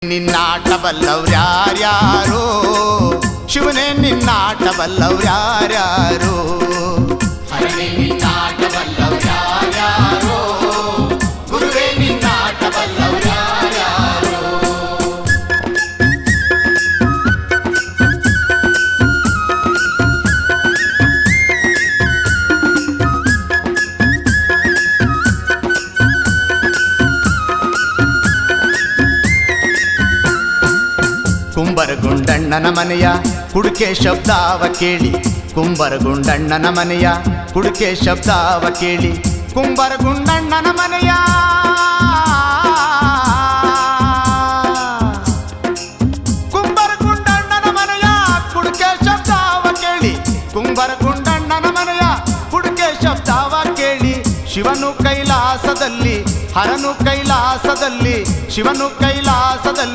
ನಿನ್ನಾಟ ಬಲ್ಲವ್ರ್ಯಾರ್ಯಾರೋ ಶಿವನೇ ನಿನ್ನಾಟ ಬಲ್ಲವ್ರ್ಯಾರ್ಯಾರೋ ಹರನೇ ನಿನ್ನಾಟ ಬಲ್ಲವ್ರ್ಯಾರ್ಯಾರೋ ಗುರುವೇ ನಿನ್ನಾಟ ಬಲ್ಲವ್ರ್ಯಾರ್ಯಾರೋ ಕುಂಬರಗುಂಡಣ್ಣನ ಮನೆಯ ಕುಡುಕೆ ಶಬ್ದಾವ ಕೇಳಿ ಕುಂಬರಗುಂಡಣ್ಣನ ಮನೆಯ ಕುಡುಕೆ ಶಬ್ದಾವ ಕೇಳಿ ಕುಂಬರಗುಂಡಣ್ಣನ ಮನೆಯ ಕುಂಬರಗುಂಡಣ್ಣನ ಮನೆಯ ಕುಡುಕೆ ಶಬ್ದಾವ ಕೇಳಿ ಕುಂಬರಗುಂಡಣ್ಣನ ಮನೆಯ ಕುಡುಕೆ ಶಬ್ದಾವ ಕೇಳಿ ಶಿವನು ಕೈಲಾಸದಲ್ಲಿ ಹರನು ಕೈಲಾಸದಲ್ಲಿ ಶಿವನು ಕೈಲಾಸದಲ್ಲಿ